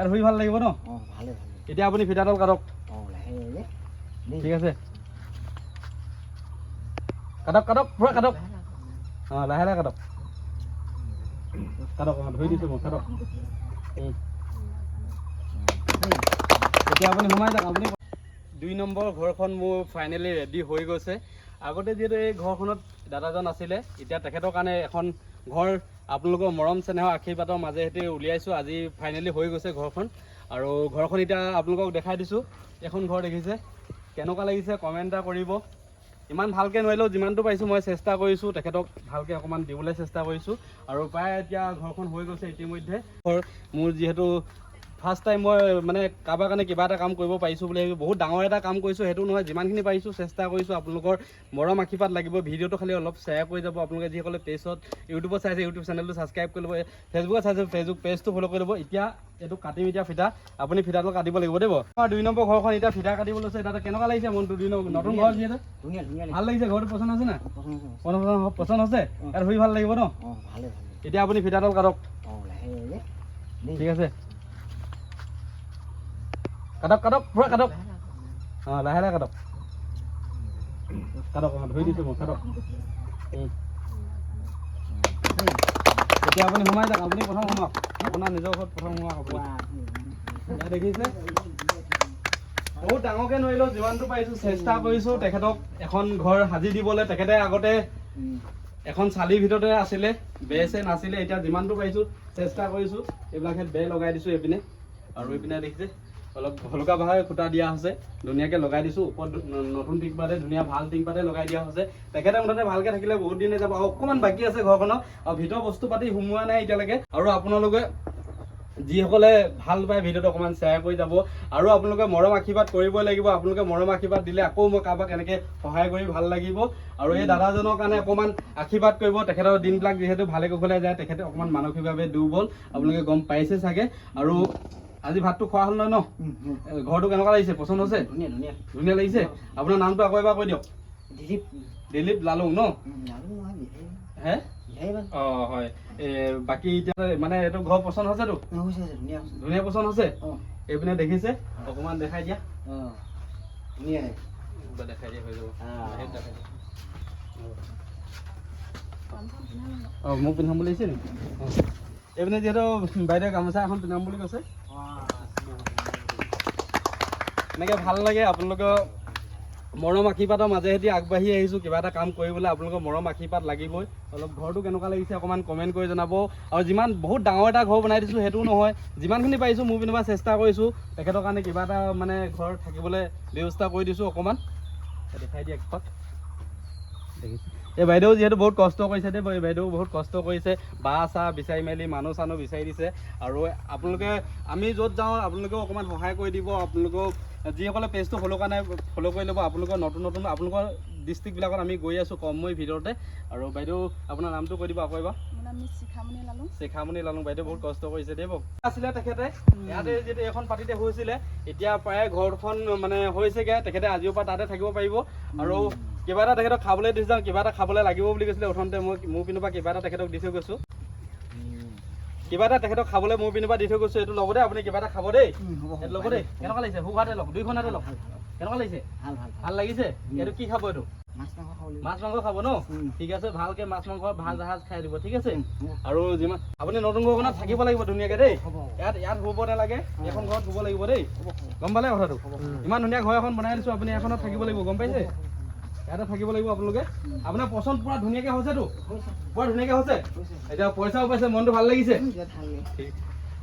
ইয়াত শুই ভাল লাগিব ন? ভালে এতিয়া আপুনি ফিটাডাল কাটক। ঠিক আছে, কাটক কাটক পুৰা কাটক। লাহে লাহে কাটক কাটক। ধৰি দিছোঁ মই, কাটক। এতিয়া আপুনি সোমাই যাওক। আপুনি 2 নম্বৰ ঘৰখন মোৰ ফাইনেলি ৰেডি হৈ গৈছে। আগতে যিহেতু এই ঘৰখনত দাদাজন আছিলে, এতিয়া তেখেতৰ কাৰণে এখন ঘৰ আপোনালোকৰ মৰম চেনেহৰ আশীৰ্বাদৰ মাজেহেঁতি উলিয়াইছোঁ। আজি ফাইনেলি হৈ গৈছে ঘৰখন। আৰু ঘৰখন এতিয়া আপোনালোকক দেখাই দিছোঁ। এখন ঘৰ দেখিছে, কেনেকুৱা লাগিছে কমেণ্ট এটা কৰিব। ইমান ভালকৈ নোৱাৰিলেও যিমানটো পাৰিছোঁ মই চেষ্টা কৰিছোঁ, তেখেতক ভালকৈ অকণমান দিবলৈ চেষ্টা কৰিছোঁ। আৰু প্ৰায় এতিয়া ঘৰখন হৈ গৈছে ইতিমধ্যে। মোৰ যিহেতু ফাৰ্ষ্ট টাইম মই মানে কাৰোবাৰ কাৰণে কিবা এটা কাম কৰিব পাৰিছোঁ বুলি ভাবি বহুত ডাঙৰ এটা কাম কৰিছোঁ সেইটো নহয়, যিমানখিনি পাৰিছোঁ চেষ্টা কৰিছোঁ। আপোনালোকৰ মৰম আশীৰ্বাদ লাগিব। ভিডিঅ'টো খালি অলপ শ্বেয়াৰ কৰি যাব। আপোনালোকে যিসকলে পেজত ইউটিউবত চাইছে ইউটিউব চেনেলটো ছাবস্ক্ৰাইব কৰি ল'ব, ফেচবুকত চাইছে ফেচবুক পেজটো ফ'ল' কৰি ল'ব। এতিয়া এইটো কাটিম, এতিয়া ফিটা আপুনি ফিটাটো কাটিব লাগিব দেই। আমাৰ 2 নম্বৰ ঘৰখন এতিয়া ফিটা কাটিব লৈছে। তাতে কেনেকুৱা লাগিছে মনটো? 2 নম্বৰ নতুন ঘৰ যিহেতু ভাল লাগিছে। ঘৰটো পচন্দ হৈছে না? পচন্দ হৈছে? ইয়াত শুই ভাল লাগিব ন? এতিয়া আপুনি ফিটাডাল কাটক। ঠিক আছে, কাটক কাটক পুৰা কাটক। লাহে লাহে কাটক কাটক। ধৰি দিছোঁ মই, কাটক। এতিয়া আপুনি সোমাই যাওক। আপুনি প্ৰথম সোমাওক, আপোনাৰ নিজৰ ঘৰত প্ৰথম সোমাওক। আপুনি দেখিছে বহুত ডাঙৰকৈ নোৱাৰিলেও যিমানটো পাৰিছোঁ চেষ্টা কৰিছোঁ তেখেতক এখন ঘৰ সাজি দিবলৈ। তেখেতে আগতে এখন চালিৰ ভিতৰতে আছিলে, বেৰ নাছিলে। এতিয়া যিমানটো পাৰিছোঁ চেষ্টা কৰিছোঁ। এইবিলাক বেৰ লগাই দিছোঁ এইপিনে, আৰু এইপিনে দেখিছে অলপ ভলকা ভাৱে খুঁটা দিয়া হৈছে, ধুনীয়াকৈ লগাই দিছোঁ। ওপৰত নতুন টিংপাতে ধুনীয়া ভাল টিংপাতে লগাই দিয়া হৈছে। তেখেতে মুঠতে ভালকৈ থাকিলে বহুত দিনে যাব। আৰু অকণমান বাকী আছে ঘৰখনৰ, আৰু ভিতৰৰ বস্তু পাতি সোমোৱা নাই এতিয়ালৈকে। আৰু আপোনালোকে যিসকলে ভাল পায় ভিডিঅ'টো অকণমান শ্বেয়াৰ কৰি যাব। আৰু আপোনালোকে মৰম আশীৰ্বাদ কৰিবই লাগিব। আপোনালোকে মৰম আশীৰ্বাদ দিলে আকৌ মই কাৰোবাক এনেকৈ সহায় কৰি ভাল লাগিব। আৰু এই দাদাজনৰ কাৰণে অকণমান আশীৰ্বাদ কৰিব। তেখেতৰ দিনবিলাক যিহেতু ভালে কুশলে যায়, তেখেতে অকণমান মানসিকভাৱে দুৰ্বল, আপোনালোকে গম পাইছে চাগে। আৰু আজি ভাতটো খোৱা হ'ল নহয় ন? ঘৰটো কেনেকুৱা লাগিছে? পচন্দ হৈছে? ধুনীয়া লাগিছে। আপোনাৰ নামটো আকৌ এবাৰ কৈ দিয়ক। দিলীপ লালুং ন? হে হয়। বাকী এতিয়া মানে এইটো ঘৰ পচন্দ হৈছেতো? ধুনীয়া পচন্দ হৈছে? এইপিনে দেখিছে অকণমান দেখাই দিয়া। দেখাই দিয়া হৈ যাব। মোক পিন্ধাম বুলি আহিছে নেকি? এইপিনে যিহেতু বাইদেউ গামোচা এখন পিন্ধাম বুলি কৈছে। এনেকৈ ভাল লাগে। আপোনালোকৰ মৰম আশীৰ্বাদৰ মাজেহেঁতি আগবাঢ়ি আহিছোঁ কিবা এটা কাম কৰিবলৈ। আপোনালোকৰ মৰম আশীৰ্বাদ লাগিবই। অলপ ঘৰটো কেনেকুৱা লাগিছে অকণমান কমেণ্ট কৰি জনাব। আৰু যিমান বহুত ডাঙৰ এটা ঘৰ বনাই দিছোঁ সেইটোও নহয়, যিমানখিনি পাৰিছোঁ মোৰ পিনৰ পৰা চেষ্টা কৰিছোঁ। তেখেতৰ কাৰণে কিবা এটা মানে ঘৰ থাকিবলৈ ব্যৱস্থা কৰি দিছোঁ অকণমান। দেখাই দিয়া কিপাত দেখিছোঁ। এই বাইদেউ যিহেতু বহুত কষ্ট কৰিছে দেই, বাইদেউ বহুত কষ্ট কৰিছে। বাঁহ চাহ বিচাৰি মেলি মানুহ চানুহ বিচাৰি দিছে। আৰু আপোনালোকে আমি য'ত যাওঁ আপোনালোকেও অকণমান সহায় কৰি দিব। আপোনালোকেও যিসকলে পেজটো ফ'ল' কৰা নাই ফ'ল' কৰি ল'ব। আপোনালোকৰ নতুন আপোনালোকৰ ডিষ্ট্ৰিক্টবিলাকত আমি গৈ আছোঁ কমকৈ ভিতৰতে। আৰু বাইদেউ আপোনাৰ নামটো কৈ দিব আকৌ এবাৰ। শিখামণি লালুং। বাইদেউ বহুত কষ্ট কৰিছে দেই। আছিলে তেখেতে ইয়াতে যিহেতু এইখন পাতিতে হৈছিলে, এতিয়া প্ৰায় ঘৰখন মানে হৈছেগৈ। তেখেতে আজিৰ পৰা তাতে থাকিব পাৰিব। আৰু কিবা এটা তেখেতক খাবলৈ দি যাওঁ, কিবা এটা খাবলৈ লাগিব বুলি কৈছিলে প্ৰথমতে। মই মোৰ পিনৰ পৰা কিবা এটা তেখেতক দি থৈ গৈছোঁ। কিবা এটা তেখেতক খাবলৈ মোৰ পিনৰ পৰা দি থৈ গৈছোঁ। এইটো ল'ব দেই, আপুনি কিবা এটা খাব দেই। এইটো ল'ব দেই। কেনেকুৱা লাগিছে? সুখাতে লওক, 2খন হাতে লওক। কেনেকুৱা লাগিছে? ভাল লাগিছে। এইটো কি খাব? এইটো মাছ মাংস খাব ন? ঠিক আছে, ভালকৈ মাছ মাংস ভাত জাহাজ খাই দিব। ঠিক আছে। আৰু যিমান আপুনি নতুন ঘৰখনত থাকিব লাগিব ধুনীয়াকৈ দেই। ইয়াত শুব নালাগে, এইখন ঘৰত শুব লাগিব দেই। গম পালে কথাটো? ইমান ধুনীয়া ঘৰ এখন বনাই দিছোঁ, আপুনি এখনত থাকিব লাগিব। গম পাইছে? ইয়াতে থাকিব লাগিব আপোনালোকে। আপোনাৰ পচন্দ পুৰা ধুনীয়াকৈ হৈছেতো? পুৰা ধুনীয়াকৈ হৈছে? এতিয়া পইচাও পাইছে, মনটো ভাল লাগিছে?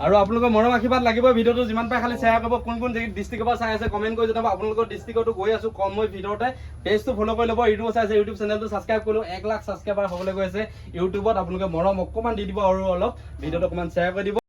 আৰু আপোনালোকৰ মৰম আশীৰ্বাদ লাগিব। ভিডিঅ'টো যিমান পাৰে খালি শ্বেয়াৰ কৰিব। কোন কোন ডিষ্ট্ৰিক্টৰ পৰা চাই আছে কমেণ্ট কৰি জনাব। আপোনালোকৰ ডিষ্ট্ৰিক্টতো গৈ আছোঁ কমকৈ ভিতৰতে। পেজটো ফ'ল' কৰি ল'ব। ইউটিউবত চাইছে ইউটিউব চেনেলটো ছাবস্ক্ৰাইব কৰি ল'ব। 1 লাখ ছাবস্ক্ৰাইবাৰ হ'বলৈ গৈ আছে ইউটিউবত। আপোনালোকে মৰম অকণমান দি দিব আৰু অলপ ভিডিঅ'টো অকণমান শ্বেয়াৰ কৰি দিব।